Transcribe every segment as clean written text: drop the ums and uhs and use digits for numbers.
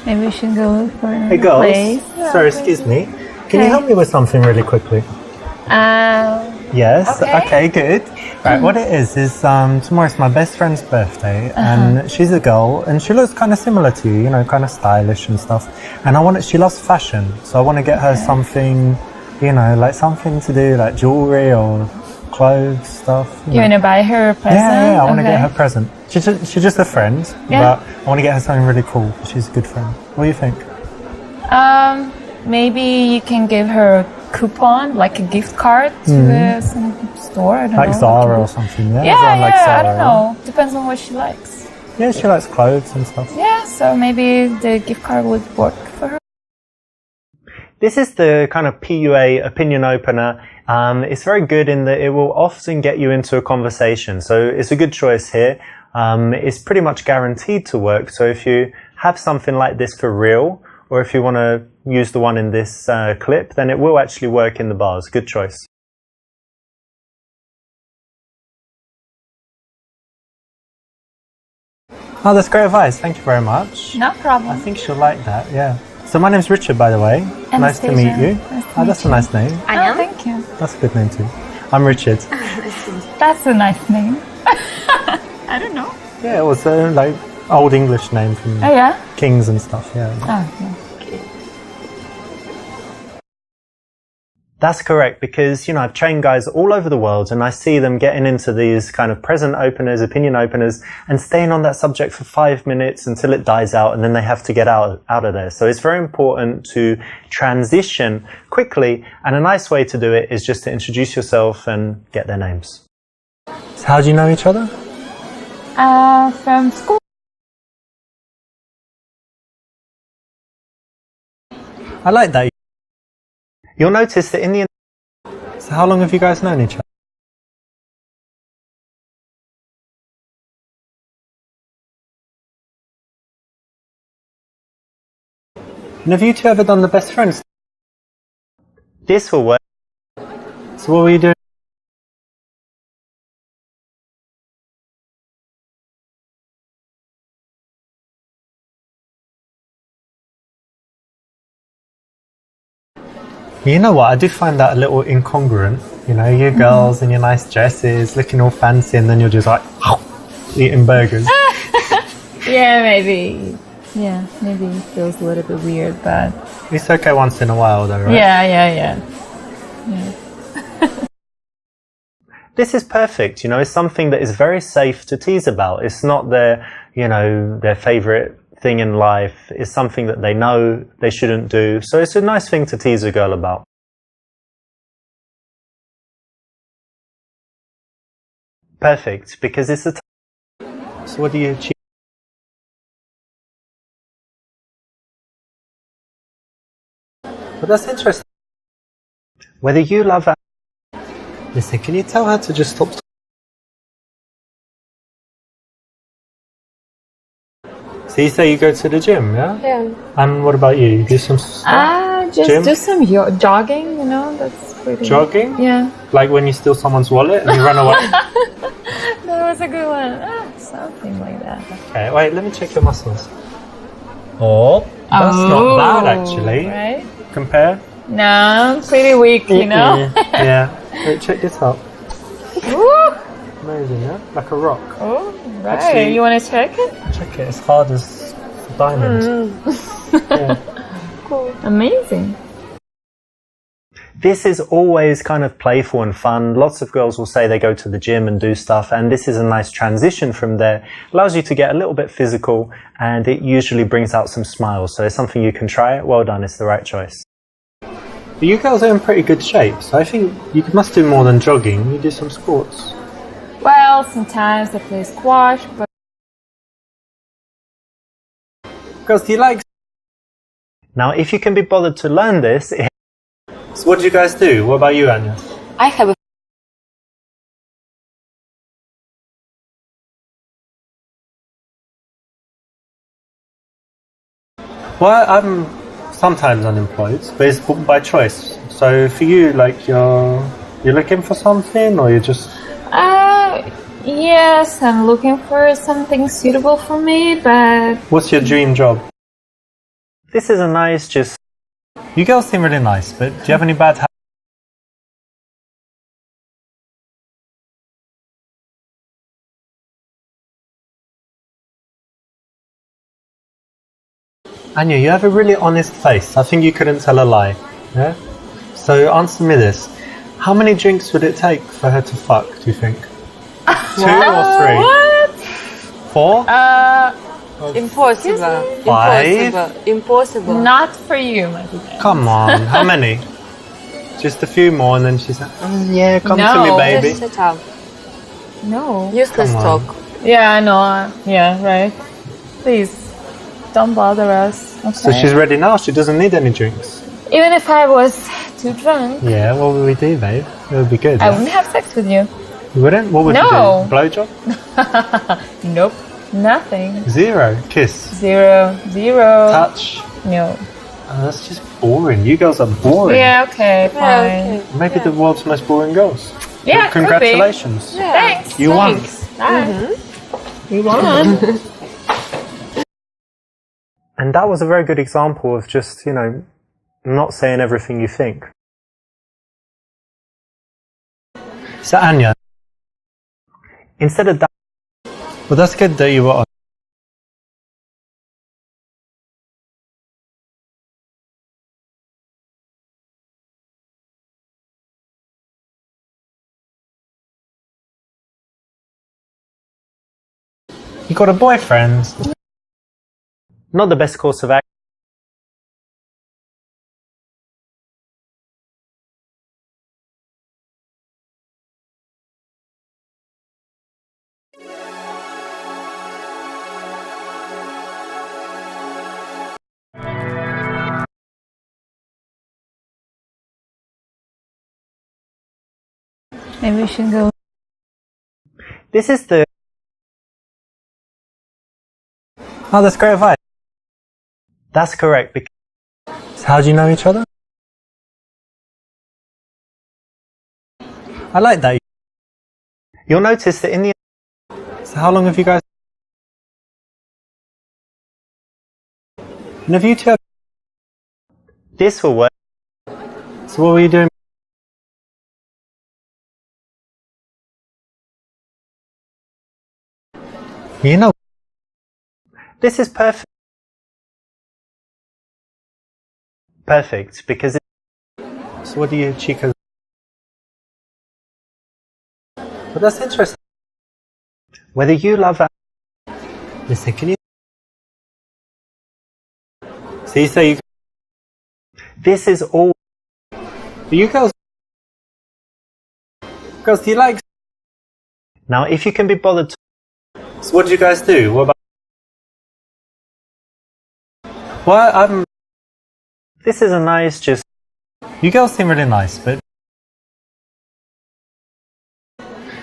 Maybe we should go look for another Hey girls, place. sorry, excuse me. Can you help me with something really quickly? Yes, okay, good. Right, what it is tomorrow's my best friend's birthday, and she's a girl, and she looks kind of similar to you, you know, kind of stylish and stuff. And she loves fashion, so I want to get her something, you know, like something to do, like jewelry or clothes, stuff. You want to buy her a present? Yeah, I want to get her a present. She's just a friend, but I want to get her something really cool. She's a good friend. What do you think? Maybe you can give her a coupon, like a gift card to some store. I don't know. Like Zara or something, yeah? Yeah, I don't know. Depends on what she likes. Yeah, she likes clothes and stuff. Yeah, so maybe the gift card would work for her. This is the kind of PUA opinion opener. It's very good in that it will often get you into a conversation. So it's a good choice here. It's pretty much guaranteed to work. So if you have something like this for real, or if you want to use the one in this clip, then it will actually work in the bars. Good choice. Oh, that's great advice. Thank you very much. No problem. I think she'll like that, yeah. So my name's Richard, by the way. Nice to meet you. That's a nice name. Oh, thank you. That's a good name too. I'm Richard. That's a nice name. I don't know. Yeah, it was like old English name from kings and stuff, yeah. Oh, yeah. That's correct, because, you know, I've trained guys all over the world and I see them getting into these kind of present openers, opinion openers, and staying on that subject for 5 minutes until it dies out, and then they have to get out of there. So it's very important to transition quickly, and a nice way to do it is just to introduce yourself and get their names. So how do you know each other? From school. I like that. You'll notice that in the... So how long have you guys known each other? And have you two ever done the best friends? This will work. So what were you doing? You know what, I do find that a little incongruent. You know, you girls in your nice dresses, looking all fancy, and then you're just like, eating burgers. Yeah, maybe. Yeah, maybe it feels a little bit weird, but... It's okay once in a while though, right? Yeah. This is perfect, you know, it's something that is very safe to tease about. It's not their, you know, their favourite thing in life. It's something that they know they shouldn't do. So it's a nice thing to tease a girl about. Perfect, because it's a... So what do you achieve? But that's interesting. Whether you love her... Listen, can you tell her to just stop? So you say you go to the gym, yeah? Yeah. And what about you? You do some stuff? Just gym? do some jogging, you know, that's pretty... Jogging? Yeah. Like when you steal someone's wallet and you run away? That was a good one. Something like that. Okay, wait, let me check your muscles. Oh, that's not bad actually. Right? Compare? No, pretty weak, you know? Yeah. Wait, check this out. Woo! Amazing, yeah? Like a rock. Oh, right. Actually, you want to check it? Check it, it's hard as diamonds. Yeah. Cool. Amazing. This is always kind of playful and fun. Lots of girls will say they go to the gym and do stuff, and this is a nice transition from there. Allows you to get a little bit physical, and it usually brings out some smiles. So it's something you can try. Well done, it's the right choice. But you girls are in pretty good shape, so I think you must do more than jogging. You do some sports. Well, sometimes I play squash, but... Girls, do you like... Now, if you can be bothered to learn this... So what do you guys do? What about you, Anya? I have a... Well, I'm sometimes unemployed, but it's by choice. So for you, like, you're looking for something, or you're just... Yes, I'm looking for something suitable for me, but... What's your dream job? This is a nice, just... You girls seem really nice, but do you have any bad habits? Anya, you have a really honest face. I think you couldn't tell a lie. Yeah? So answer me this. How many drinks would it take for her to fuck, do you think? 2 or 3? What? 4? Impossible. 5? Impossible. Not for you, my friend. Come on, how many? Just a few more and then she's like, yeah, come to me, No. baby. Just shut up. No. Useless Come on. talk. Yeah, I know. Yeah, right. Please, don't bother us. Okay? So she's ready now, she doesn't need any drinks. Even if I was too drunk, Yeah, what would we do, babe? It would be good. I yeah? wouldn't have sex with you. You wouldn't? What would No. you do? Blowjob? Nope. Nothing. 0. Kiss. 0. 0. Touch. No. Oh, that's just boring. You girls are boring. Yeah, okay, fine. Okay. Maybe the world's most boring girls. Yeah, could be. Congratulations. Yeah. Thanks. You won. Thanks. You won. And that was a very good example of just, not saying everything you think. So Anya, instead of that, well, that's good that you were on. You got a boyfriend. Not the best course of action. Maybe we should go. This is the... Oh, that's great advice. That's correct. Because how do you know each other? I like that. You'll notice that in the... So how long have you guys... And have you two... This will work. So what were you doing? You know... This is perfect. Perfect, because... So what do you chicas... But that's interesting. Whether you love her... Listen, can you... So you say you... This is all... Do you girls... Girls, do you like... Now, if you can be bothered to... So what do you guys do? What about... Well, This is a nice, just... You girls seem really nice, but...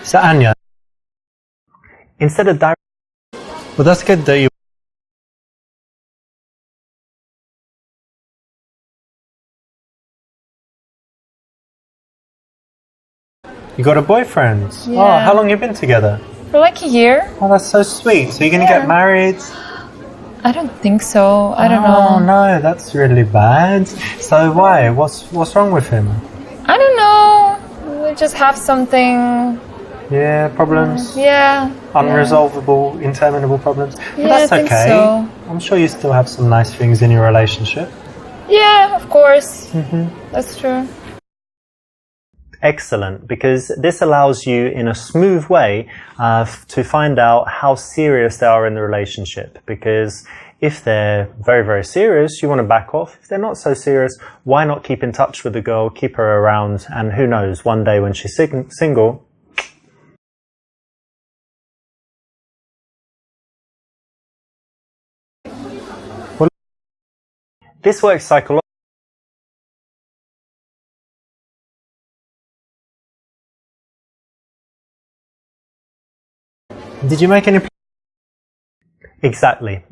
So Anya, instead of direct... Well, that's good that you... You got a boyfriend? Yeah. Oh, how long have you been together? For like a year? Oh, that's so sweet. So you're gonna Yeah. get married? I don't think so. I don't Oh know. no, that's really bad. So why? What's wrong with him? I don't know. We just have something. Yeah, problems? Yeah. Unresolvable, interminable problems? But Yeah, that's I think okay. so. I'm sure you still have some nice things in your relationship. Yeah, of course. Mm-hmm. That's true. Excellent, because this allows you in a smooth way to find out how serious they are in the relationship. Because if they're very, very serious, you want to back off. If they're not so serious, why not keep in touch with the girl, keep her around, and who knows, one day when she's single, well, this works psychologically. Did you make any... Exactly.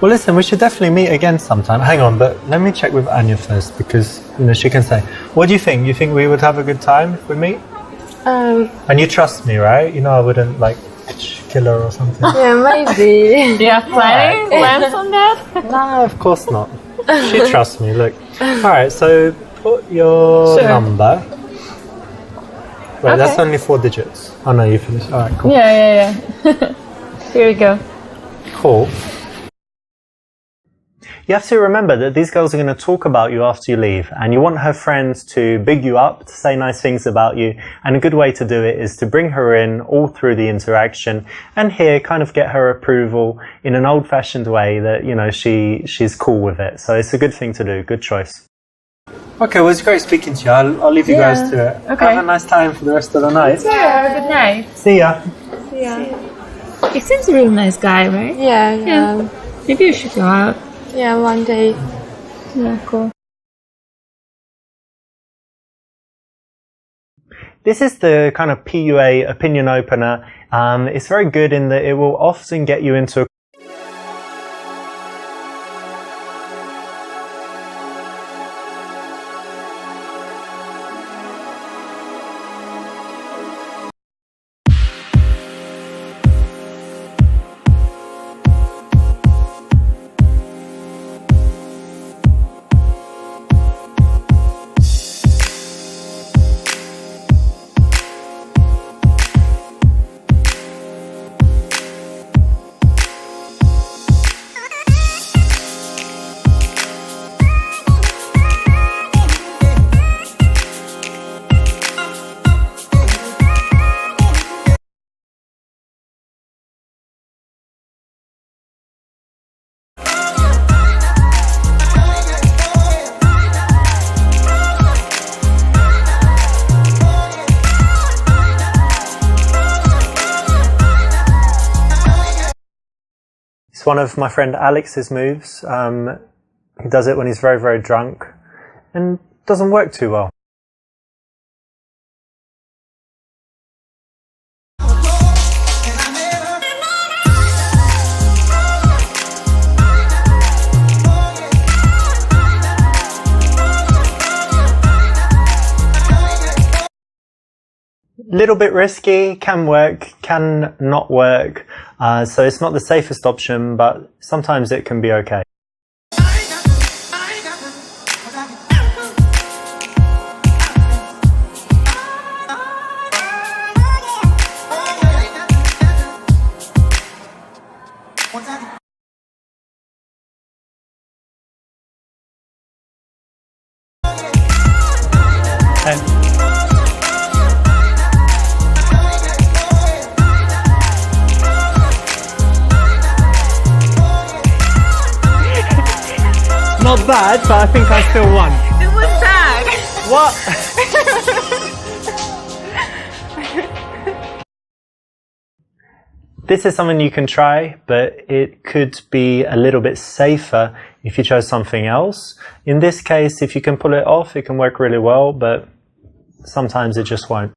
Well, listen, we should definitely meet again sometime. Hang on, but let me check with Anya first because she can say. What do you think? You think we would have a good time if we meet? And you trust me, right? You know I wouldn't like kill her or something. Yeah, maybe. Do you have plans on that? No, of course not. She trusts me. Look. All right, so put your number. Wait, that's only 4 digits. Oh no, you finished. All right, cool. Yeah. Here we go. Cool. You have to remember that these girls are going to talk about you after you leave, and you want her friends to big you up, to say nice things about you, and a good way to do it is to bring her in all through the interaction and here kind of get her approval in an old-fashioned way that, she's cool with it. So it's a good thing to do. Good choice. Okay, well, it's great speaking to you. I'll leave you guys to it. Okay. Have a nice time for the rest of the night. Yeah, have a good night. See ya. He seems a really nice guy, right? Yeah. Maybe you should go out. Yeah, one day. Yeah, cool. This is the kind of PUA opinion opener. It's very good in that it will often get you into a It's one of my friend Alex's moves. He does it when he's very, very drunk and doesn't work too well. Little bit risky, can work, can not work. So it's not the safest option, but sometimes it can be okay. Not bad, but I think I still won. It was bad. What? This is something you can try, but it could be a little bit safer if you chose something else. In this case, if you can pull it off, it can work really well, but sometimes it just won't.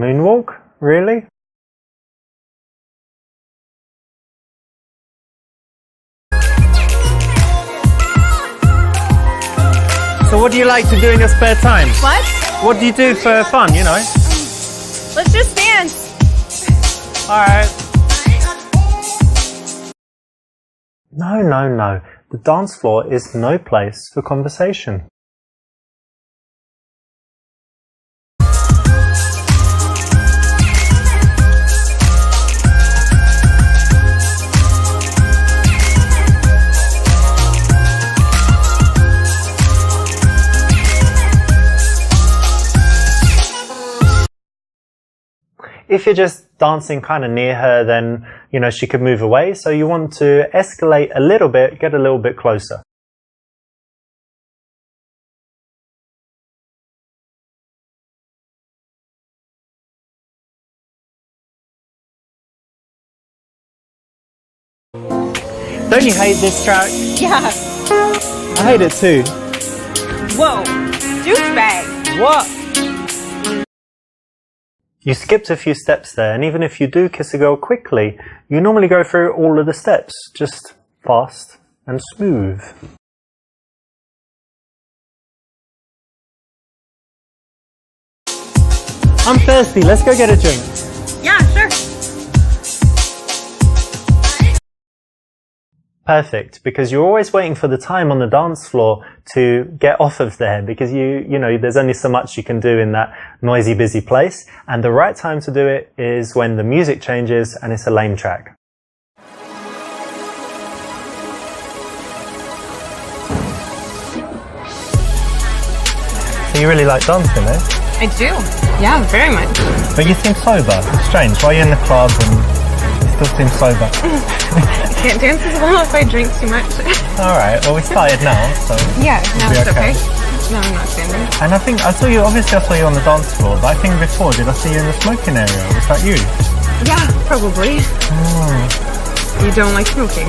Moonwalk? Really? So what do you like to do in your spare time? What? What do you do for fun, you know? Let's just dance. Alright. No. The dance floor is no place for conversation. If you're just dancing kind of near her, then, she could move away. So you want to escalate a little bit, get a little bit closer. Don't you hate this track? Yeah. I hate it too. Whoa, douchebag. What? You skipped a few steps there, and even if you do kiss a girl quickly, you normally go through all of the steps, just fast and smooth. I'm thirsty, let's go get a drink. Yeah, sure. Perfect, because you're always waiting for the time on the dance floor to get off of there, because you know, there's only so much you can do in that noisy, busy place, and the right time to do it is when the music changes and it's a lame track. So you really like dancing, eh? I do. Yeah, very much. But you seem sober. It's strange. Why are you in the club and you still seem sober? I can't dance as well if I drink too much. Alright, well we started now, so... Yeah, now be it's okay. okay. No, I'm not standing. And I think, I saw you on the dance floor, but I think before, did I see you in the smoking area? Was that you? Yeah, probably. Oh. You don't like smoking?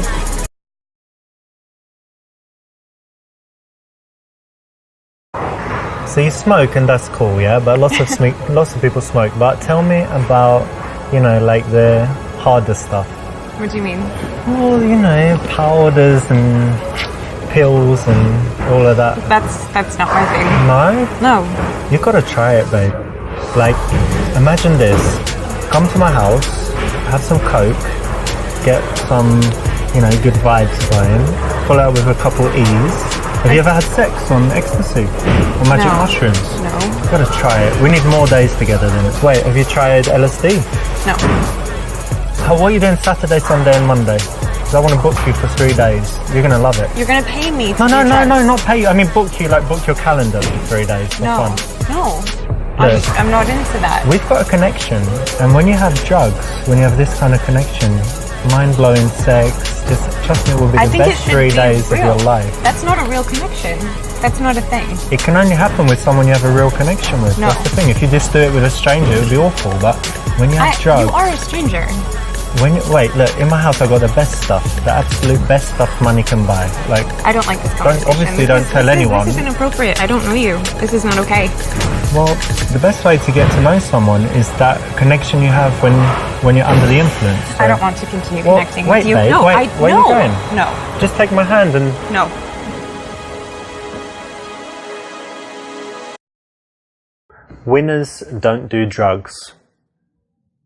So you smoke and that's cool, yeah? But lots of people smoke. But tell me about, you know, like the harder stuff. What do you mean? Well, you know, powders and pills and all of that. That's not my thing. No? No. You gotta try it, babe. Like, imagine this. Come to my house, have some coke, get some, you know, good vibes going, pull out with a couple E's. Have you ever had sex on ecstasy or magic mushrooms? No. You gotta try it. We need more days together then. Wait, have you tried LSD? No. What are you doing Saturday, Sunday and Monday? Because I want to book you for 3 days. You're gonna love it. You're gonna pay me. No, not pay you. I mean book you, like book your calendar for 3 days for fun. No. Look, I'm not into that. we've got a connection, and when you have drugs, when you have this kind of connection, mind-blowing sex, just trust me, it will be the best 3 days of your life. That's not a real connection. That's not a thing. It can only happen with someone you have a real connection with. No. That's the thing. If you just do it with a stranger, it would be awful. But when you have drugs, You are a stranger. wait, look, in my house I got the best stuff, the absolute best stuff money can buy. Like, I don't like this conversation. obviously don't tell anyone. This is inappropriate. I don't know you. This is not okay. well, the best way to get to know someone is that connection you have when you're under the influence. So I don't want to continue Well, connecting wait, with you. babe, No, wait, where are you going? No. just take my hand and No. winners don't do drugs.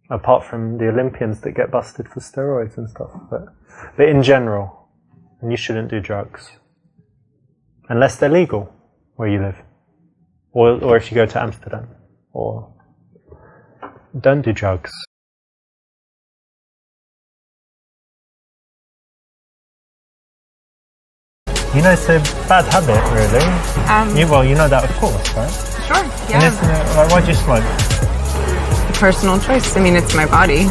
Apart from the Olympians that get busted for steroids and stuff. But in general, you shouldn't do drugs. Unless they're legal where you live. Or if you go to Amsterdam. Or don't do drugs. You know, it's a bad habit, really. You know that, of course, right? Sure. And Yeah. it's, like, why do you smoke? Personal choice. I mean, it's my body.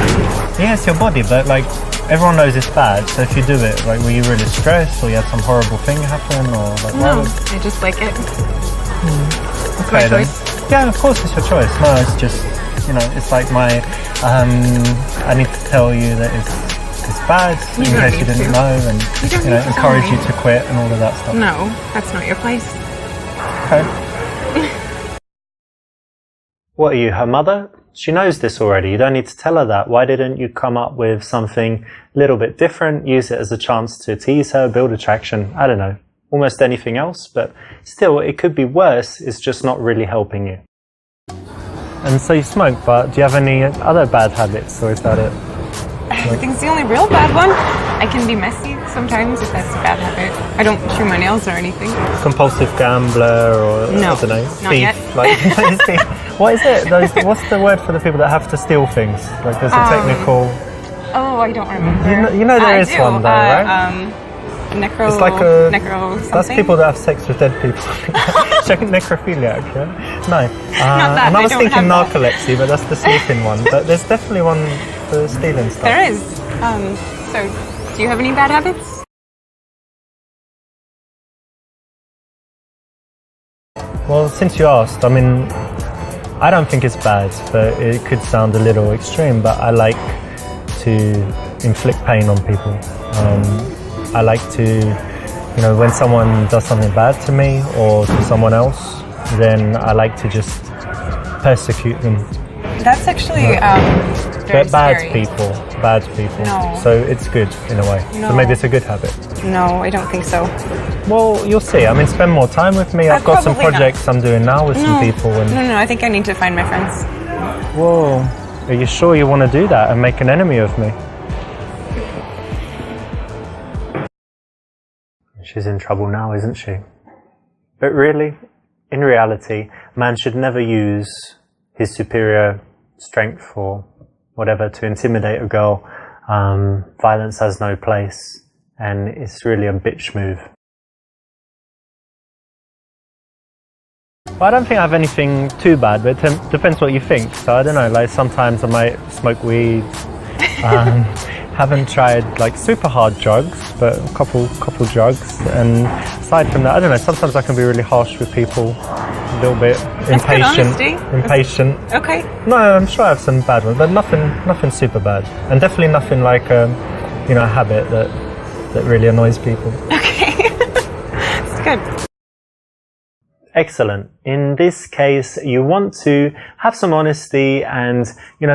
Yeah, it's your body, but like everyone knows it's bad. So if you do it, like, were you really stressed, or you had some horrible thing happen, or like? No, I just like it. It's my Okay, then. choice. Yeah, of course it's your choice. No, it's just, you know, it's like my. I need to tell you that it's bad in You don't case you need didn't to. know, and You don't you know, need to tell encourage me. you to quit and all of that stuff. No, that's not your place. Okay. What are you, her mother? She knows this already. You don't need to tell her that. Why didn't you come up with something a little bit different? Use it as a chance to tease her, build attraction. I don't know. Almost anything else, but still, it could be worse. It's just not really helping you. And so you smoke, but do you have any other bad habits, or is that it? I think it's the only real bad one. I can be messy sometimes if that's a bad habit. I don't chew my nails or anything. Compulsive gambler, or No, I don't know, not thief. yet. Like, what is it? What's the word for the people that have to steal things? Like, there's a technical. Oh, I don't remember. You know there I is do. one though, right? Necro. It's like a necro something. That's people that have sex with dead people. Check necrophiliac, yeah? No. that, and I I was don't thinking have that. narcolepsy, but that's the sleeping one. But there's definitely one for stealing stuff. There is. So, do you have any bad habits? Well, since you asked, I mean, I don't think it's bad, but it could sound a little extreme, but I like to inflict pain on people. I like to you know, when someone does something bad to me or to someone else, then I like to just persecute them. That's actually They're very bad scary. people. Bad people. No. So it's good in a way. No. So maybe it's a good habit. No, I don't think so. Well, you'll see. I mean, spend more time with me. I've got some probably not. projects I'm doing now with some people. And No, I think I need to find my friends. whoa, are you sure you want to do that and make an enemy of me? She's in trouble now, isn't she? But really, in reality, man should never use his superior strength or whatever to intimidate a girl. Violence has no place, and it's really a bitch move. Well, I don't think I have anything too bad, but it depends what you think. So I don't know, like sometimes I might smoke weed. Haven't tried like super hard drugs, but a couple drugs. And aside from that, I don't know, sometimes I can be really harsh with people, a little bit impatient. Impatient. Okay. No, I'm sure I have some bad ones, but nothing super bad. And definitely nothing like a habit that really annoys people. Okay. It's good. Excellent. In this case, you want to have some honesty, and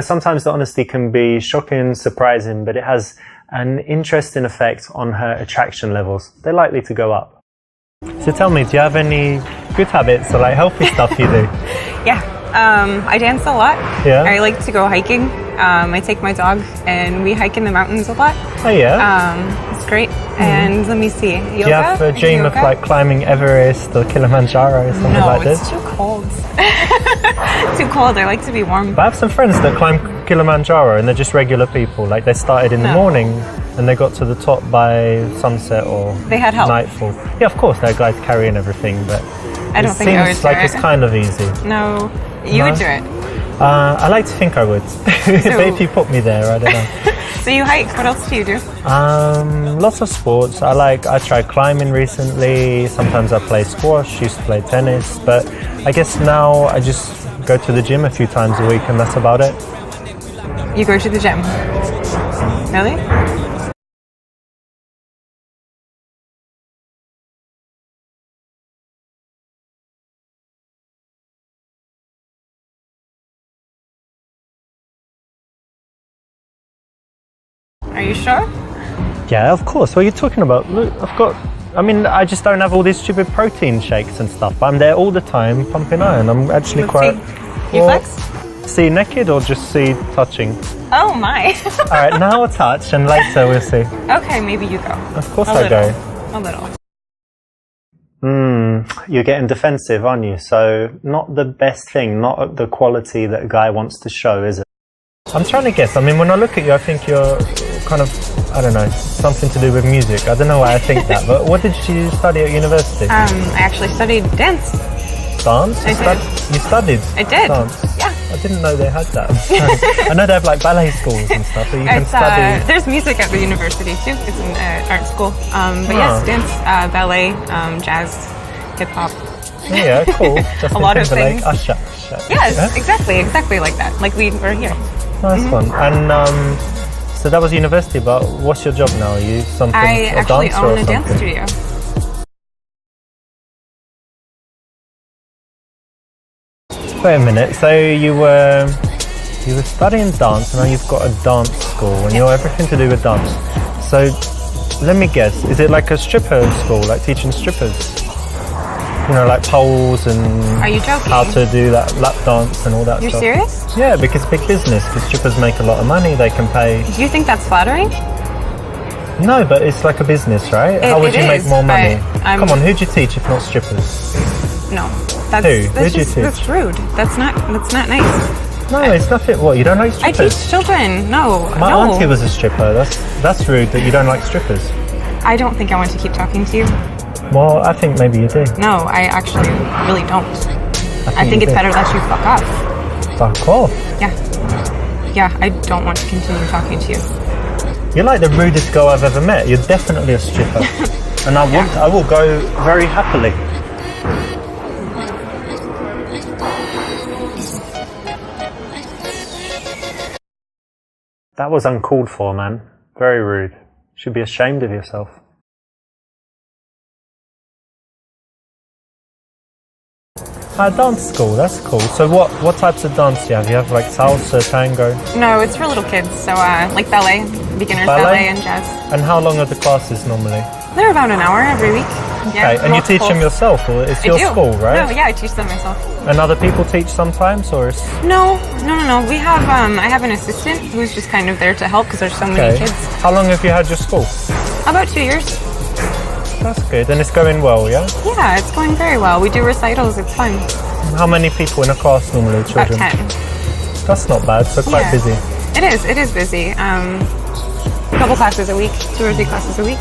sometimes the honesty can be shocking, surprising, but it has an interesting effect on her attraction levels. They're likely to go up. So tell me, do you have any good habits or like healthy stuff you do? Yeah. I dance a lot. Yeah. I like to go hiking. I take my dog and we hike in the mountains a lot. Oh yeah. It's great. And let me see. Yoga? Do you have a dream of like climbing Everest or Kilimanjaro or something like this? No, it's too cold. Too cold. I like to be warm. But I have some friends that climb Kilimanjaro and they're just regular people. Like they started in the morning and they got to the top by sunset or They had help. nightfall. Yeah, of course, there are guys carrying everything, but I don't think I would seems do like it. it's kind of easy. No, you would do it. I like to think I would. But if you put me there, I don't know. So you hike. What else do you do? Lots of sports. I tried climbing recently. Sometimes I play squash, used to play tennis, but I guess now I just go to the gym a few times a week and that's about it. You go to the gym. Really? Are you sure? Yeah, of course. What are you talking about? Look, I just don't have all these stupid protein shakes and stuff. I'm there all the time pumping iron. I'm actually Let's quite... see. You flex? See naked or just see touching? Oh my. All right, now we'll touch and later we'll see. Okay, maybe you go. Of course A I little. go. A little. You're getting defensive, aren't you? So not the best thing, not the quality that a guy wants to show, is it? I'm trying to guess. I mean, when I look at you, I think you're kind of, I don't know, something to do with music. I don't know why I think that, but what did you study at university? I actually studied dance. Dance? You studied? I did. Dance? Yeah. I didn't know they had that. I know they have like ballet schools and stuff, but you can study... There's music at the university too. It's an art school. But yes, dance, ballet, jazz, hip-hop. Yeah, cool. Justin A lot of Timberlake, things. Usher. Yes, Yeah? exactly like that. Like we were here. Nice one. And so that was university, but what's your job now? Are you something I a actually dancer own or a dance something? studio. Wait a minute. So you were studying dance, and now you've got a dance school, and you're everything to do with dance. So let me guess. Is it like a stripper school, like teaching strippers? Like poles and Are you joking? how to do that lap dance and all that You're stuff. serious? Yeah, because big business. Because strippers make a lot of money. They can pay. Do you think that's flattering? No, but it's like a business, right? How would it you make is, more money? but I'm- Come on, who'd you teach if not strippers? No. Who? Who'd you teach? That's rude. That's not nice. No, it's nothing. What, you don't like I strippers? teach children. No. My no. auntie was a stripper. That's rude that you don't like strippers. I don't think I want to keep talking to you. Well, I think maybe you do. No, I actually really don't. I think you it's do. better that you fuck off. Fuck off. Yeah, I don't want to continue talking to you. You're like the rudest girl I've ever met. You're definitely a stripper. And I will go very happily. That was uncalled for, man. Very rude. Should be ashamed of yourself. Dance school, that's cool. So what types of dance do you have? You have like salsa, tango? No, it's for little kids. So like ballet, beginners ballet and jazz. And how long are the classes normally? They're about an hour every week. Okay, and you teach them yourself, or it's your school, right? No, yeah, I teach them myself. And other people teach sometimes, or is... No. We have I have an assistant who's just kind of there to help because there's so many kids. How long have you had your school? About 2 years. That's good, and it's going well, yeah? Yeah, it's going very well. We do recitals, it's fun. How many people in a class normally, children? About 10. That's not bad, so quite busy. It is busy. A couple classes a week, 2 or 3 classes a week.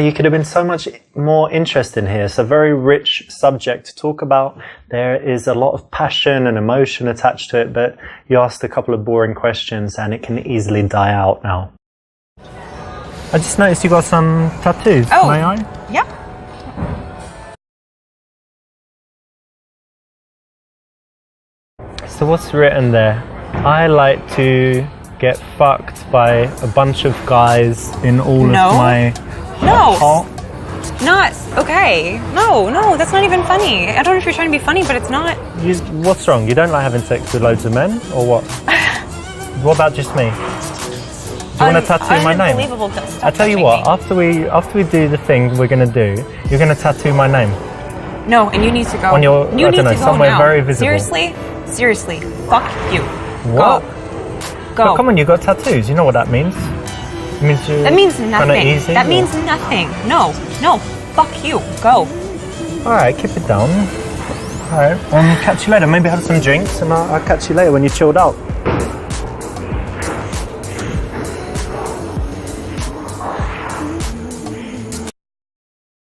You could have been so much more interested in here. It's a very rich subject to talk about. There is a lot of passion and emotion attached to it, but you asked a couple of boring questions and it can easily die out now. I just noticed you got some tattoos. Oh, may I? Yeah. So what's written there? I like to get fucked by a bunch of guys in all of my... No. Not okay. No, that's not even funny. I don't know if you're trying to be funny, but it's not. What's wrong? You don't like having sex with loads of men, or what? What about just me? Do you want to tattoo my name? I tell you what. After we do the thing we're gonna do, you're gonna tattoo my name. No, and you need to go. On your, you I need don't know, to go somewhere now. very visible. Seriously. Fuck you. What? Go. But come on, you got tattoos. You know what that means? It means that means nothing. Easy, that means nothing. No. Fuck you. Go. Alright, keep it down. Alright, catch you later. Maybe have some drinks and I'll catch you later when you're chilled out.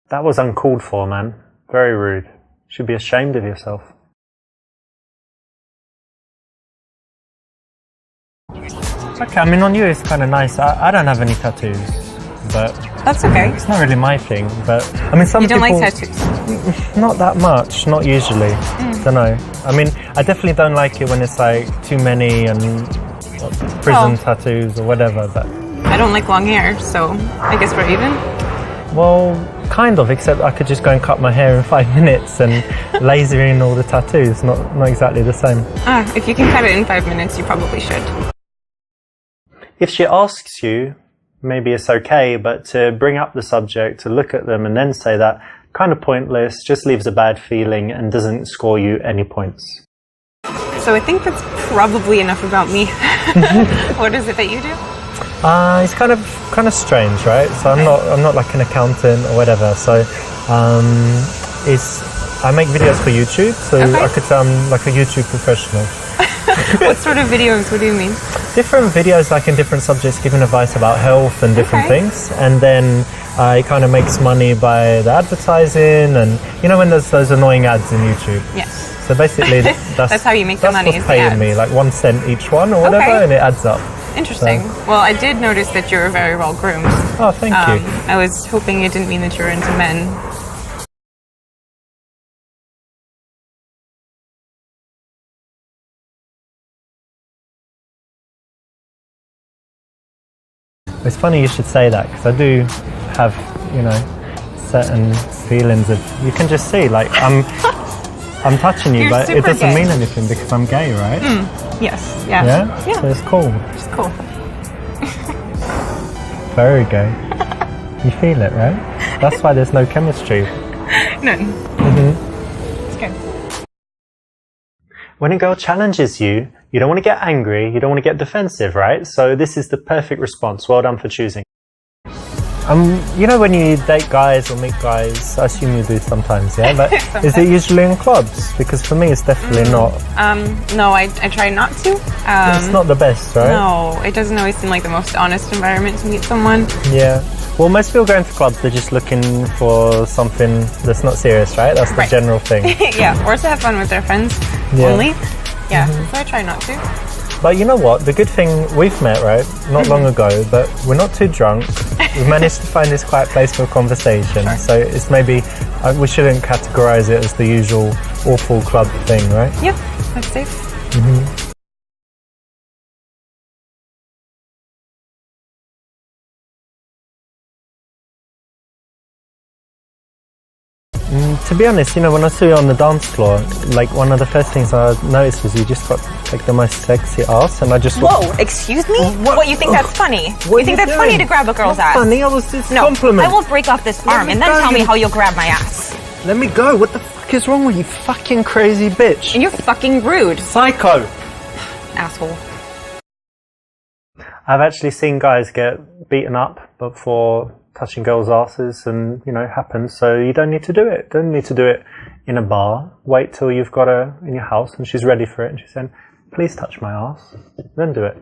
That was uncalled for, man. Very rude. You should be ashamed of yourself. Okay, I mean on you it's kind of nice. I don't have any tattoos, but... That's okay. It's not really my thing, but... I mean some people... You don't like tattoos? Not that much, not usually. Don't know. I mean, I definitely don't like it when it's like too many and prison tattoos or whatever, but... I don't like long hair, so I guess we're even? Well, kind of, except I could just go and cut my hair in 5 minutes and laser in all the tattoos. Not exactly the same. If you can cut it in 5 minutes, you probably should. If she asks you, maybe it's okay, but to bring up the subject, to look at them and then say that, kind of pointless, just leaves a bad feeling and doesn't score you any points. So I think that's probably enough about me. What is it that you do? It's kind of strange, right? So I'm not like an accountant or whatever. So I make videos for YouTube, so I could say I'm like a YouTube professional. What sort of videos? What do you mean? Different videos, like in different subjects, giving advice about health and different things. And then it kind of makes money by the advertising, and you know when there's those annoying ads in YouTube. Yes. So basically, that's how you make the money. That's what's paying me, like 1 cent each one or whatever, and it adds up. Interesting. So. Well, I did notice that you were very well groomed. Oh, thank you. I was hoping it didn't mean that you were into men. It's funny you should say that, because I do have, you know, certain feelings of, you can just see, like, I'm touching you, but it doesn't mean anything because I'm gay, right? Yes, yeah. Yeah? So it's cool. It's cool. Very gay. You feel it, right? That's why there's no chemistry. None. It's good. When a girl challenges you, you don't want to get angry, you don't want to get defensive, right? So this is the perfect response. Well done for choosing. You know when you date guys or meet guys, I assume you do sometimes, yeah? But is it usually in clubs? Because for me it's definitely not. No, I try not to. It's not the best, right? No, it doesn't always seem like the most honest environment to meet someone. Yeah. Well, most people going to clubs, they're just looking for something that's not serious, right? That's the general thing. Yeah, or to have fun with their friends only. Yeah, so I try not to. But you know what? The good thing, we've met, right? Not long ago, but we're not too drunk. We've managed to find this quiet place for conversation. Sure. So it's maybe, we shouldn't categorize it as the usual awful club thing, right? Yeah, that's safe. To be honest, you know, when I saw you on the dance floor, like one of the first things I noticed was you just got like the most sexy ass, and I just Whoa, excuse me? What, you think that's funny? You think that's funny to grab a girl's ass? Funny, I was just No, compliment. I will break off this arm and then tell me how you'll grab my ass. Let me go. What the fuck is wrong with you, fucking crazy bitch? And you're fucking rude, Psycho. asshole. I've actually seen guys get beaten up before touching girls' asses, and you know, it happens. So you don't need to do it. Don't need to do it in a bar. Wait till you've got her in your house and she's ready for it, and she's saying, "Please touch my ass." Then do it.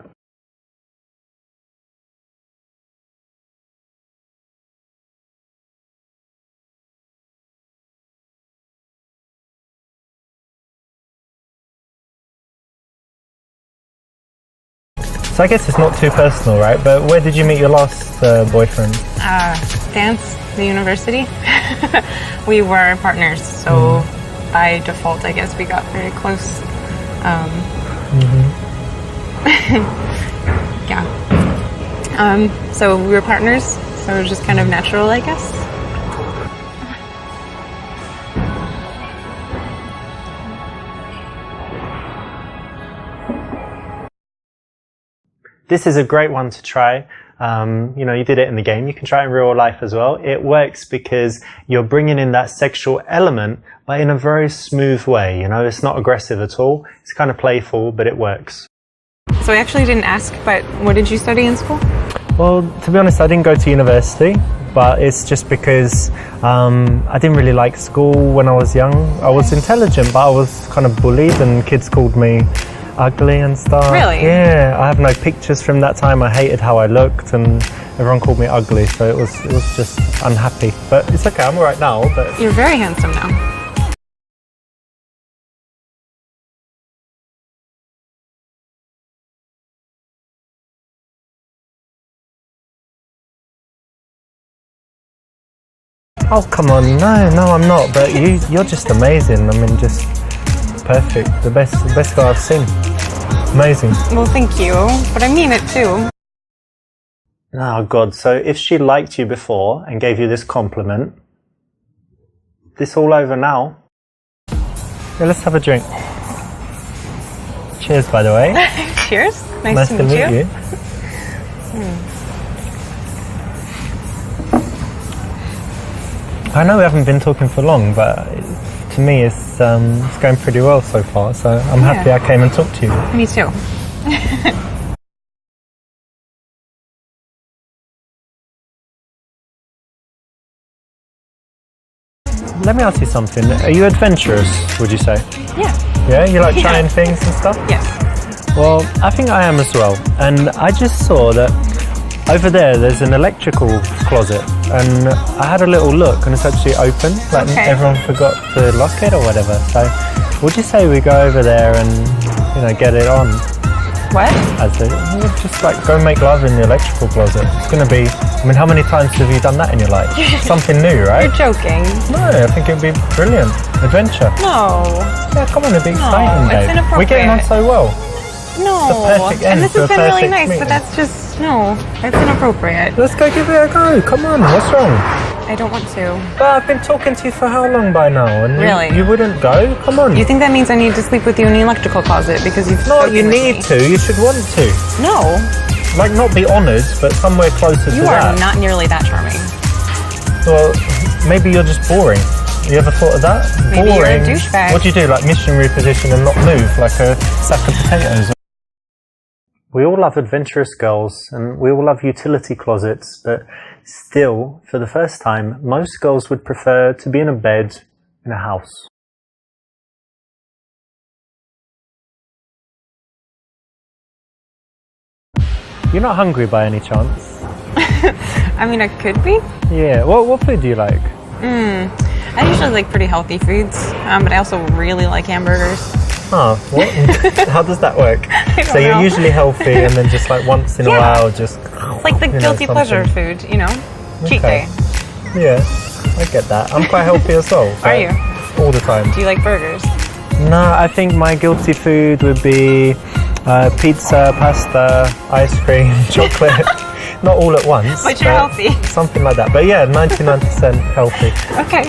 So I guess it's not too personal, right? But where did you meet your last boyfriend? Dance, the university. We were partners, so by default, I guess we got very close. Yeah. So we were partners, so it was just kind of natural, I guess. This is a great one to try. You know, you did it in the game. You can try it in real life as well. It works because you're bringing in that sexual element, but in a very smooth way. You know, it's not aggressive at all. It's kind of playful, but it works. So I actually didn't ask, but what did you study in school? Well, to be honest, I didn't go to university, but it's just because I didn't really like school when I was young. I was intelligent, but I was kind of bullied, and kids called me ugly and stuff. Really? Yeah, I have no pictures from that time. I hated how I looked, and everyone called me ugly, so it was just unhappy. But it's okay, I'm alright now. But You're very handsome now. oh come on, no, I'm not. But you're just amazing. I mean, just perfect. The best guy I've seen. Amazing. Well, thank you, but I mean it too. Oh God, so if she liked you before and gave you this compliment, this all over now? Yeah, let's have a drink. Cheers, by the way. Cheers. Nice to meet you. I know we haven't been talking for long, but to me it's going pretty well so far, so I'm happy I came and talked to you. Me too. Let me ask you something. Are you adventurous, would you say? Yeah. Yeah? You like trying things and stuff? Yes. Well, I think I am as well. And I just saw that over there's an electrical closet, and I had a little look, and it's actually open. Like everyone forgot to lock it or whatever. So, would you say we go over there and get it on? What? We'll just like go make love in the electrical closet. It's going to be. I mean, how many times have you done that in your life? Something new, right? You're joking. No, I think it'd be brilliant. Adventure. No. Yeah, come on, it'd be exciting, babe. It's inappropriate. We're getting on so well. No. The perfect end And this to has a been really perfect nice, meeting. but that's just it's inappropriate. Let's go give it a go. Come on, what's wrong? I don't want to. But I've been talking to you for how long by now? And Really? you wouldn't go? Come on. You think that means I need to sleep with you in the electrical closet because you've No, spoken you with need me? to. You should want to. No. Like, not be honoured, but somewhere closer to You are that. not nearly that charming. Well, maybe you're just boring. You ever thought of that? Maybe you're a boring. douchebag. What do you do? Like missionary position and not move like a sack of potatoes? We all love adventurous girls, and we all love utility closets, but still, for the first time, most girls would prefer to be in a bed in a house. You're not hungry by any chance? I mean, I could be. Yeah. What food do you like? I usually like pretty healthy foods, but I also really like hamburgers. Oh, what? How does that work? So you're know. usually healthy, and then just like once in a while, just Like the guilty something. pleasure food, cheat Okay. day. Yeah, I get that. I'm quite healthy as well. Are but you? All the time. Do you like burgers? No, I think my guilty food would be pizza, pasta, ice cream, chocolate. Not all at once. But you're healthy. Something like that. But yeah, 99% healthy. Okay.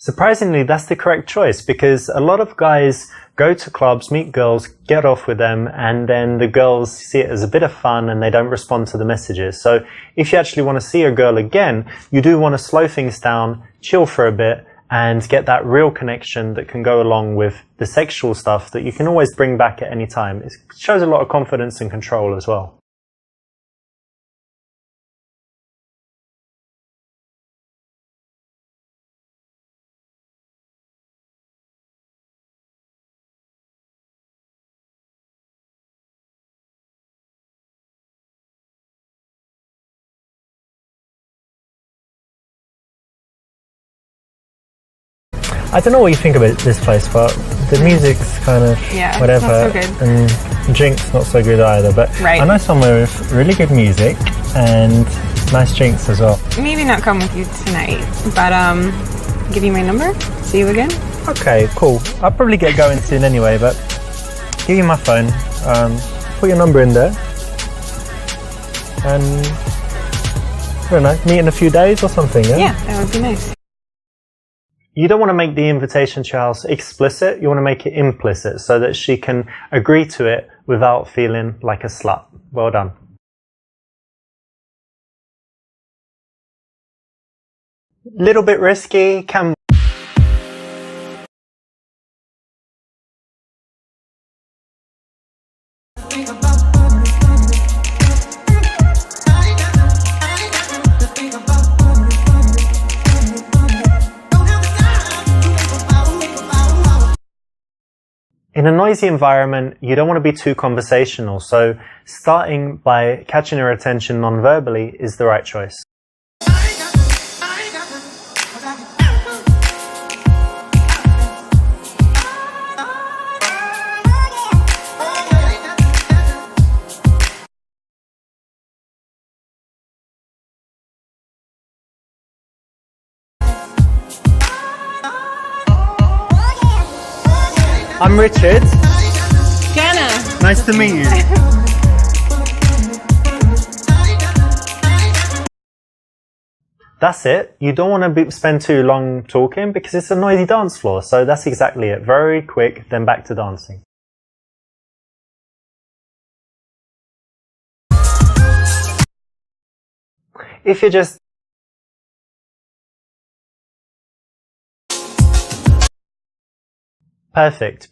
Surprisingly, that's the correct choice, because a lot of guys go to clubs, meet girls, get off with them, and then the girls see it as a bit of fun and they don't respond to the messages. So if you actually want to see a girl again, you do want to slow things down, chill for a bit, and get that real connection that can go along with the sexual stuff that you can always bring back at any time. It shows a lot of confidence and control as well. I don't know what you think about this place, but the music's kind of whatever, it's not so good. and drinks not so good either. But I know somewhere with really good music and nice drinks as well. Maybe not come with you tonight, but give you my number. See you again. Okay, cool. I'll probably get going soon anyway, but give you my phone. Put your number in there, and I don't know, meet in a few days or something. Yeah, that would be nice. You don't want to make the invitation to your house explicit, you want to make it implicit so that she can agree to it without feeling like a slut. Well done. Little bit risky, can In a noisy environment, you don't want to be too conversational, so starting by catching her attention non-verbally is the right choice. I'm Richard. Jana. Nice to meet you. That's it. You don't want to spend too long talking because it's a noisy dance floor. So that's exactly it. Very quick, then back to dancing. If you're just perfect.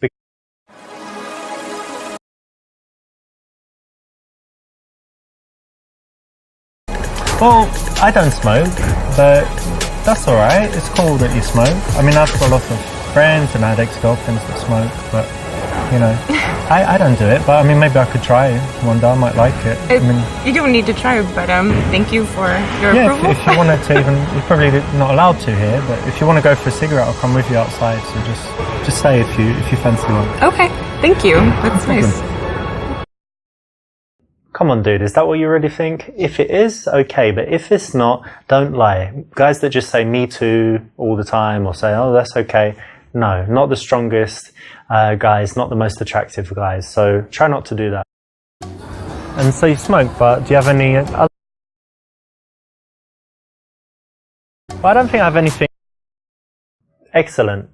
Well, I don't smoke, but that's alright. It's cool that you smoke. I mean, I've got lots of friends and I had ex-girlfriends that smoke, but, you know, I don't do it. But, I mean, maybe I could try one day. I might like it. I mean, you don't need to try, but thank you for your approval. If you wanted to even, you're probably not allowed to here, but if you want to go for a cigarette, I'll come with you outside. So just say if you fancy one. Okay, thank you. That's nice. Come on, dude, is that what you really think? If it is, okay, but if it's not, don't lie. Guys that just say me too all the time or say, oh, that's okay. No, not the strongest guys, not the most attractive guys. So try not to do that. And so you smoke, but do you have any other? Well, I don't think I have anything. Excellent.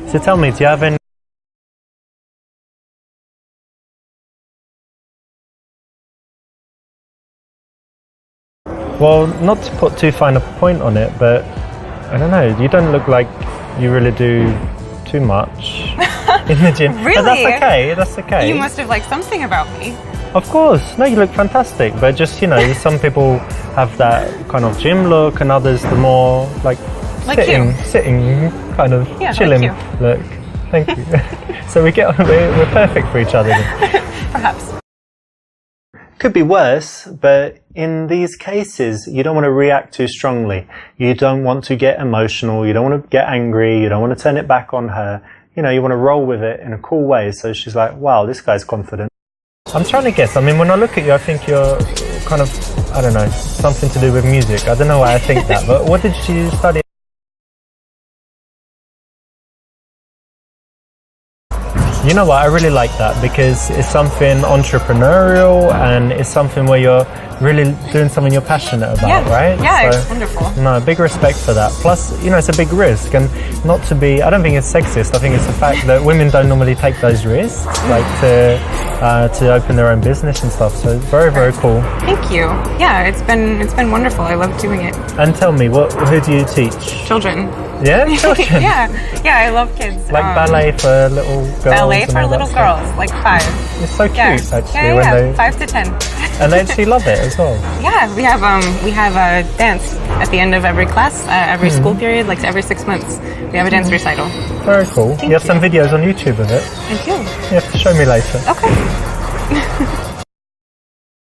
So tell me, do you have any? Well, not to put too fine a point on it, but I don't know, you don't look like you really do too much in the gym. Really? But that's okay, that's okay. You must have liked something about me. Of course, no, you look fantastic, but just, you know, some people have that kind of gym look and others the more like sitting kind of chilling look. Thank you. So we're perfect for each other then. Perhaps. Could be worse, but in these cases, you don't want to react too strongly. You don't want to get emotional. You don't want to get angry. You don't want to turn it back on her. You know, you want to roll with it in a cool way. So she's like, wow, this guy's confident. I'm trying to guess. I mean, when I look at you, I think you're kind of, I don't know, something to do with music. I don't know why I think that, but what did you study? You know what? I really like that because it's something entrepreneurial and it's something where you're really doing something you're passionate about, right? Yeah, it's wonderful. No, big respect for that. Plus, you know, it's a big risk, and not to be. I don't think it's sexist. I think it's the fact that women don't normally take those risks, like to open their own business and stuff. So very, very cool. Thank you. Yeah, it's been wonderful. I love doing it. And tell me, who do you teach? Children. Yeah, children. yeah, I love kids. Like ballet for little girls. Ballet and for all that little stuff. girls, like 5. It's so cute, actually. Yeah, when they 5 to 10. and they actually love it as well. Yeah, we have a dance at the end of every class, every school period, like every 6 months. We have a dance recital. Very cool. You have some videos on YouTube of it. Thank you. You have to show me later. Okay.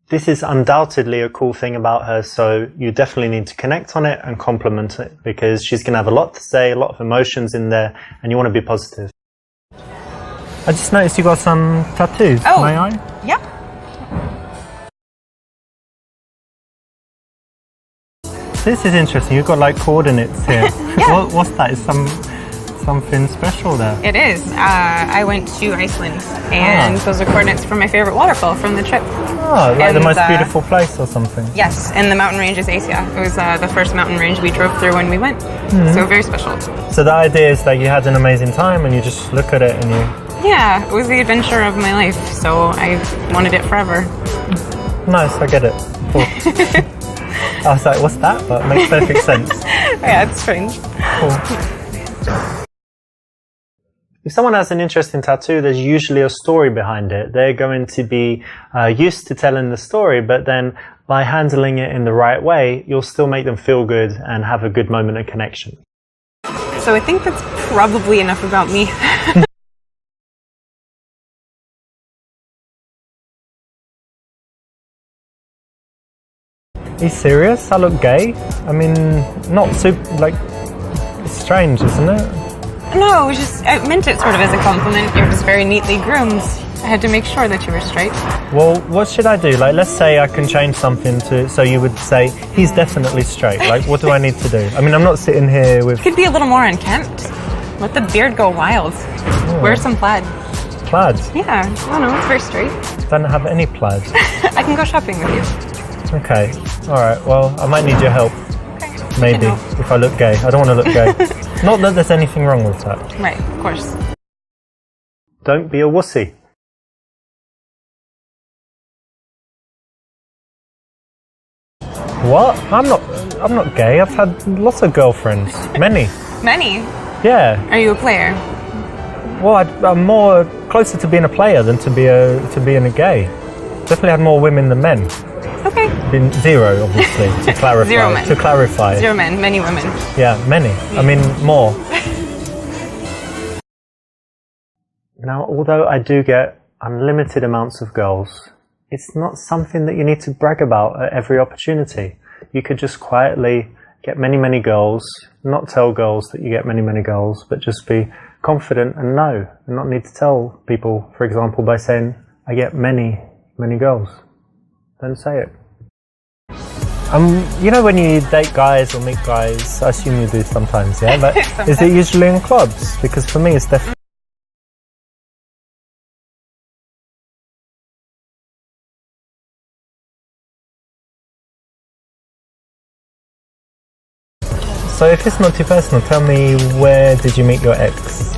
This is undoubtedly a cool thing about her, so you definitely need to connect on it and compliment it because she's going to have a lot to say, a lot of emotions in there, and you want to be positive. I just noticed you got some tattoos. Oh, May I? Yeah. This is interesting. You've got like coordinates here. Yeah. What's that? Is something special there? It is. I went to Iceland, and those are coordinates for my favorite waterfall from the trip. Oh, like the most beautiful place or something? Yes, and the mountain range is Asia. It was the first mountain range we drove through when we went, so very special. So the idea is that you had an amazing time and you just look at it and you... Yeah, it was the adventure of my life, so I wanted it forever. Nice, I get it. Cool. I was like, what's that? But it makes perfect sense. Yeah, it's strange. Cool. If someone has an interesting tattoo, there's usually a story behind it. They're going to be used to telling the story, but then by handling it in the right way, you'll still make them feel good and have a good moment of connection. So I think that's probably enough about me. Are you serious? I look gay? I mean, not super, like, it's strange, isn't it? No, it was just, I meant it sort of as a compliment. You're just very neatly groomed. I had to make sure that you were straight. Well, what should I do? Like, let's say I can change something to, so you would say, he's definitely straight. Like, what do I need to do? I mean, I'm not sitting here with... Could be a little more unkempt. Let the beard go wild. Wear some plaid. Plaid? Yeah, I don't know, it's very straight. Don't have any plaid. I can go shopping with you. Okay, alright, well, I might need your help. Okay. Maybe, if I look gay. I don't want to look gay. Not that there's anything wrong with that. Right, of course. Don't be a wussy. What? I'm not gay. I've had lots of girlfriends. Many. Many? Yeah. Are you a player? Well, I'm more closer to being a player than to being a gay. Definitely had more women than men. Okay. Been zero, obviously, to clarify. 0 men. To clarify. 0 men, many women. Yeah, many. I mean, more. Now, although I do get unlimited amounts of girls, it's not something that you need to brag about at every opportunity. You could just quietly get many, many girls, not tell girls that you get many, many girls, but just be confident and know, and not need to tell people, for example, by saying, I get many, many girls. Don't say it. You know when you date guys or meet guys, I assume you do sometimes, yeah? But is it usually in clubs? Because for me it's definitely... So if it's not too personal, tell me, where did you meet your ex?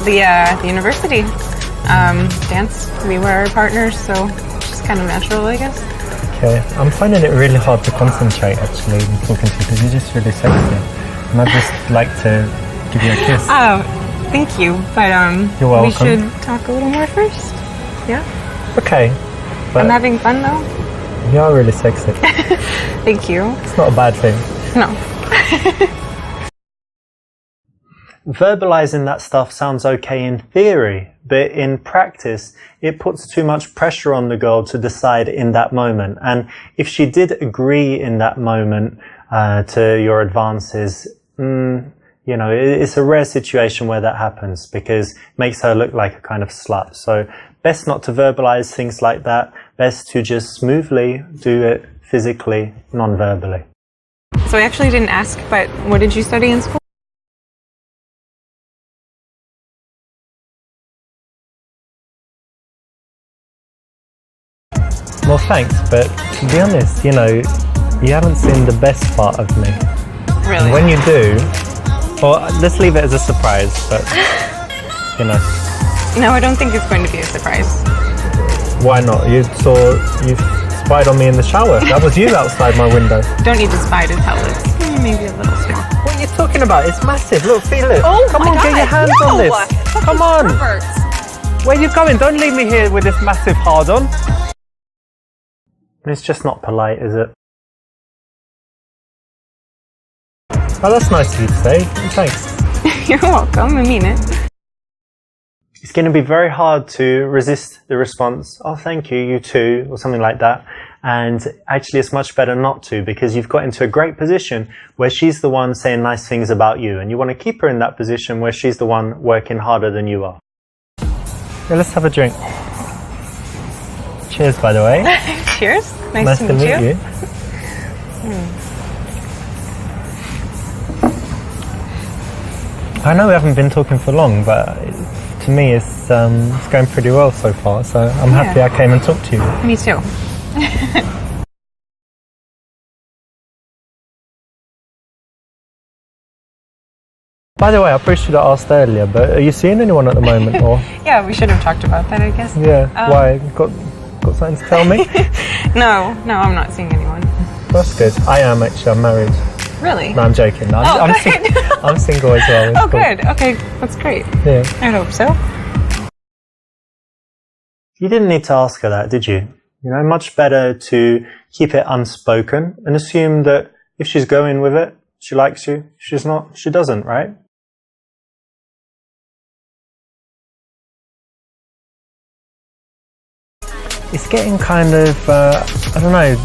The university. Dance. We were partners, so just kind of natural, I guess. Okay, I'm finding it really hard to concentrate actually in talking to you because you're just really sexy. And I'd just like to give you a kiss. Oh, thank you. But You're welcome. we should talk a little more first. Yeah? Okay. But I'm having fun though. you are really sexy. Thank you. It's not a bad thing. No. Verbalizing that stuff sounds okay in theory, but in practice, it puts too much pressure on the girl to decide in that moment. And if she did agree in that moment to your advances, you know, it's a rare situation where that happens because it makes her look like a kind of slut. So best not to verbalize things like that. Best to just smoothly do it physically, non-verbally. So I actually didn't ask, but what did you study in school? Well, thanks, but to be honest, you know, you haven't seen the best part of me. Really? And when you do, well, let's leave it as a surprise, but, you know. No, I don't think it's going to be a surprise. Why not? You spied on me in the shower. That was you outside my window. Don't need to spy to tell. It's maybe a little small. What are you talking about? It's massive. Look, feel it. Oh Come my on, God. get your hands No. on this. Fucking Come on. perverts. Where are you going? Don't leave me here with this massive hard-on. It's just not polite, is it? Oh, that's nice of you to say. Thanks. You're welcome. I mean it. It's going to be very hard to resist the response, oh, thank you, you too, or something like that. And actually, it's much better not to, because you've got into a great position where she's the one saying nice things about you, and you want to keep her in that position where she's the one working harder than you are. Yeah, let's have a drink. Cheers, by the way. Cheers. Nice to meet you. I know we haven't been talking for long, but to me it's going pretty well so far, so I'm happy I came and talked to you. Me too. By the way, I probably should have asked earlier, but are you seeing anyone at the moment? Or Yeah, we should have talked about that, I guess. yeah, why? Got something to tell me? No, I'm not seeing anyone. That's good. I am actually. I'm married. Really? No, I'm joking. No, Oh, I'm, good. I'm single as well. It's Oh, cool. good. Okay, that's great. Yeah. I hope so. You didn't need to ask her that, did you? You know, much better to keep it unspoken and assume that if she's going with it, she likes you. If she's not, she doesn't, right? It's getting kind of, I don't know,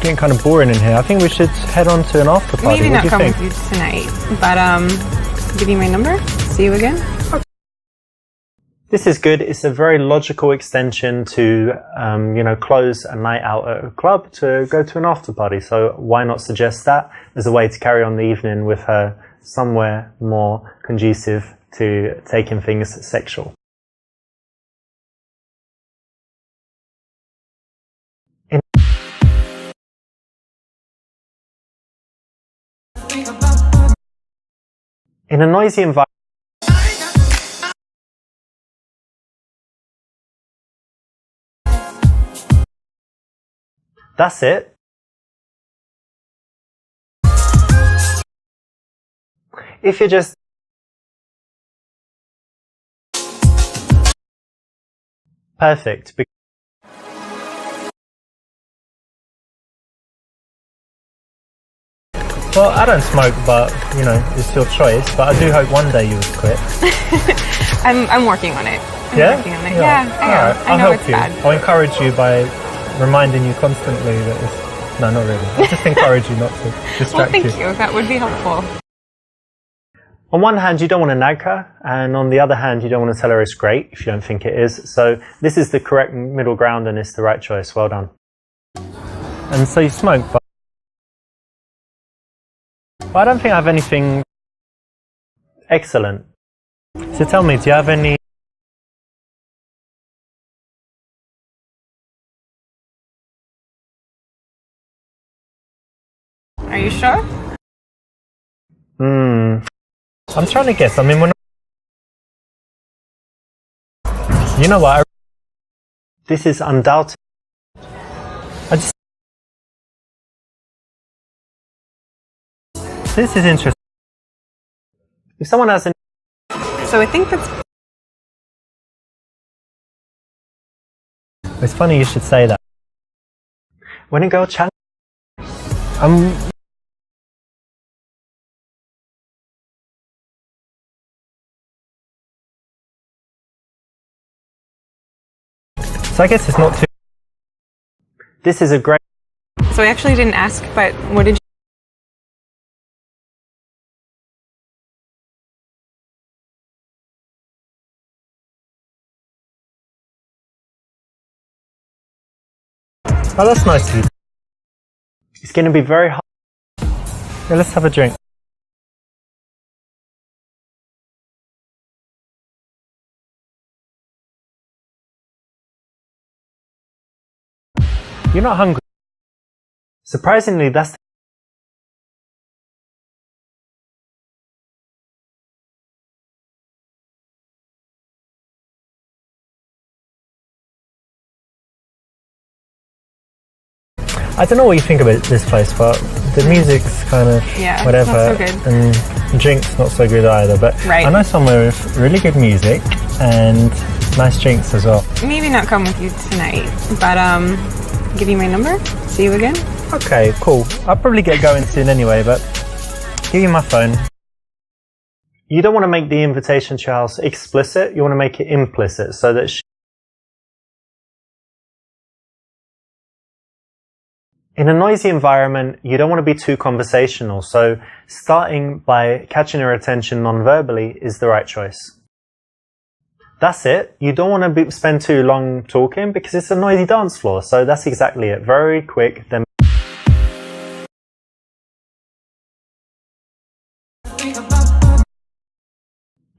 getting kind of boring in here. I think we should head on to an after party. Maybe What not do you come think? with you tonight, but give you my number. See you again. This is good. It's a very logical extension to, you know, close a night out at a club to go to an after party. So why not suggest that as a way to carry on the evening with her somewhere more conducive to taking things sexual? In a noisy environment, that's it. If you're just perfect. Well, I don't smoke, but you know, it's your choice. But I do hope one day you would quit. I'm working on it. Yeah? Working on it. Yeah. Yeah, I am. Alright, I I'll know help it's you. bad. I'll encourage you by reminding you constantly that it's... No, not really. I'll just encourage you not to Well, distract thank you. you. That would be helpful. On one hand, you don't want to nag her, and on the other hand, you don't want to tell her it's great if you don't think it is. So this is the correct middle ground, and it's the right choice. Well done. And so you smoke, but I don't think I have anything excellent. So tell me, do you have any... Are you sure? I'm trying to guess. I mean, we're not... You know what? This is undoubted. This is interesting. If someone has an... So I think that's... It's funny you should say that. When a girl challenges... So I guess it's not too... This is a great... So I actually didn't ask, but what did you... Oh, that's nice of you. It's going to be very hard. Yeah, let's have a drink. You're not hungry. Surprisingly, that's I don't know what you think about this place, but the music's kind of whatever, not so good. and drinks not so good either. But Right. I know somewhere with really good music and nice drinks as well. Maybe not come with you tonight, but give you my number. See you again. Okay, cool. I'll probably get going soon anyway, but give you my phone. You don't want to make the invitation to your house explicit. You want to make it implicit so that in a noisy environment, you don't want to be too conversational. So starting by catching her attention non-verbally is the right choice. That's it. You don't want to spend too long talking because it's a noisy dance floor. So that's exactly it. Very quick. Then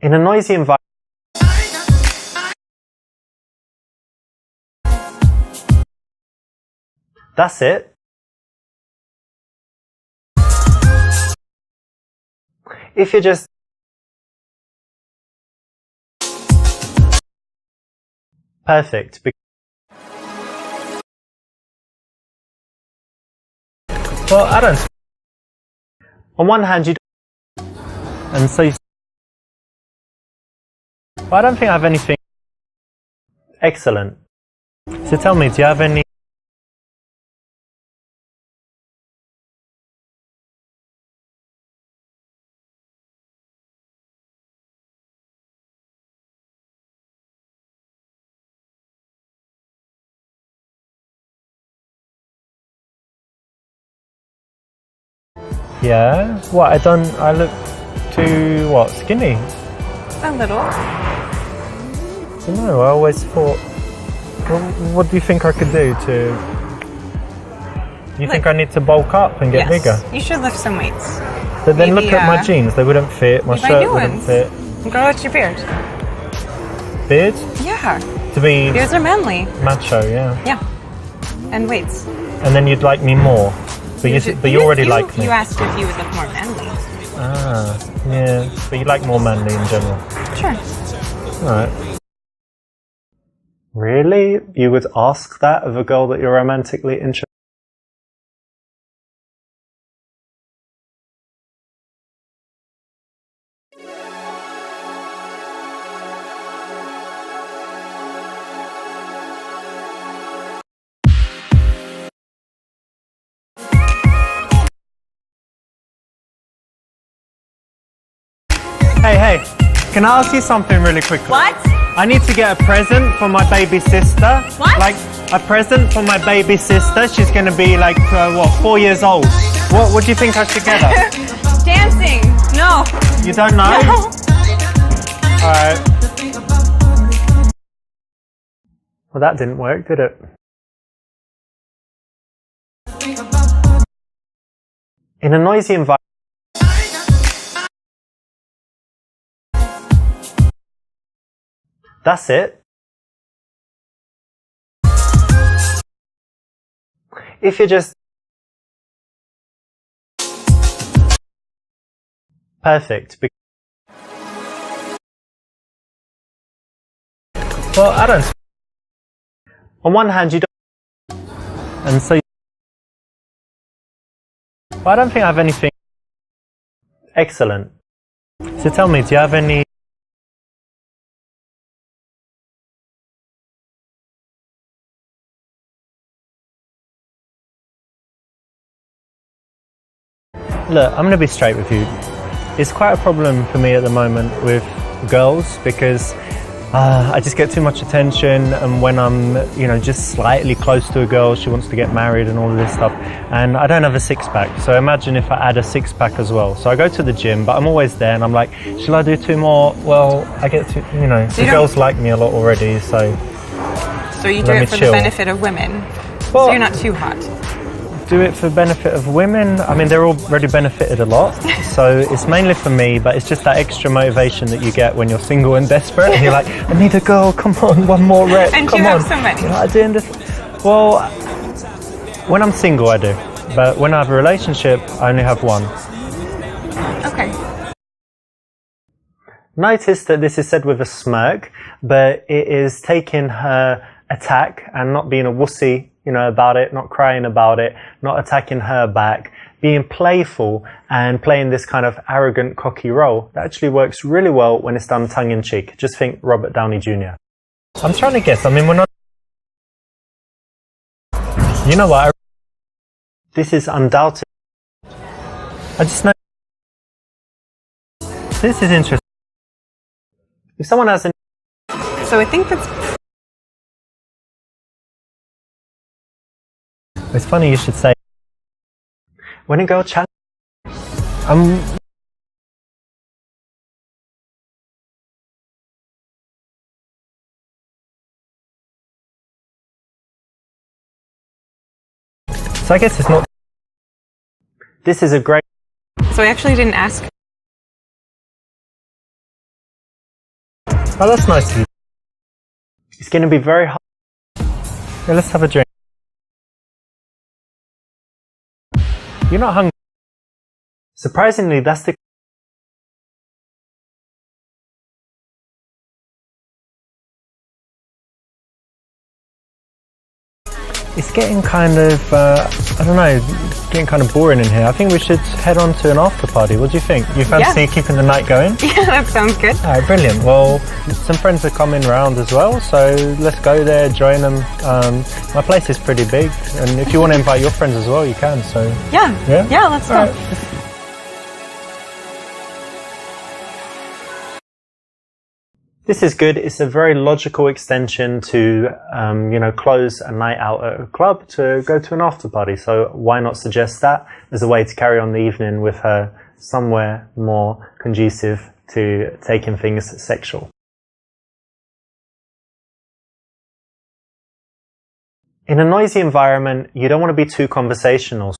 in a noisy environment, that's it. If you're just perfect. Well, I don't. On one hand, you don't, and so you, but I don't think I have anything. Excellent. So tell me, do you have any? Yeah. What? I look too what? Skinny? A little. I don't know. I always thought. What do you think I could do to? Do you think I need to bulk up and get bigger? You should lift some weights. But then Maybe, look at my jeans. They wouldn't fit. My shirt wouldn't fit. Grow out your beard. Beard? Yeah. To be Beards are manly. macho, yeah. Yeah. And weights. And then you'd like me more. But you already like me. You asked if you would look more manly. Ah, yeah. But you like more manly in general. Sure. Alright. Really? You would ask that of a girl that you're romantically interested Hey, can I ask you something really quickly? What? I need to get a present for my baby sister. What? Like, a present for my baby sister. She's going to be like, 4 years old. What do you think I should get her? Dancing. No. You don't know? No. Alright. Well, that didn't work, did it? In a noisy environment, that's it. If you're just perfect. Well, I don't. On one hand, you don't, and so. But I don't think I have anything. Excellent. So tell me, do you have any? Look, I'm going to be straight with you. It's quite a problem for me at the moment with girls because I just get too much attention, and when I'm, just slightly close to a girl, she wants to get married and all of this stuff, and I don't have a six-pack. So imagine if I add a six-pack as well. So I go to the gym, but I'm always there, and I'm like, shall I do 2 more? Well, I get to, the girls like me a lot already, so. So you do it for the benefit of women. Well, so you're not too hot. Do it for benefit of women. I mean, they're already benefited a lot, so it's mainly for me, but it's just that extra motivation that you get when you're single and desperate, and you're like, I need a girl, come on, 1 more rep, and come you on. have so many. Doing this. Well, When I'm single, I do. But when I have a relationship, I only have one. Okay. Notice that this is said with a smirk, but it is taking her attack and not being a wussy, about it, not crying about it, not attacking her back, being playful and playing this kind of arrogant, cocky role. That actually works really well when it's done tongue-in-cheek. Just think Robert Downey Jr. I'm trying to guess. I mean, we're not... You know what? This is undoubted. I just know... This is interesting. If someone has an... So I think that's... It's funny you should say... When a girl challenges... So I guess it's not... This is a great... So I actually didn't ask. Oh, that's nice of you. It's going to be very hard. Yeah, let's have a drink. You're not hungry. Surprisingly, that's the... It's getting kind of, I don't know, getting kind of boring in here. I think we should head on to an after party. What do you think? You fancy keeping the night going? Yeah, that sounds good. All right, brilliant. Well, some friends are coming round as well, so let's go there, join them. My place is pretty big, and if you want to invite your friends as well, you can. So Yeah, let's go. Right. This is good. It's a very logical extension to, close a night out at a club to go to an after party. So why not suggest that as a way to carry on the evening with her somewhere more conducive to taking things sexual. In a noisy environment, you don't want to be too conversational.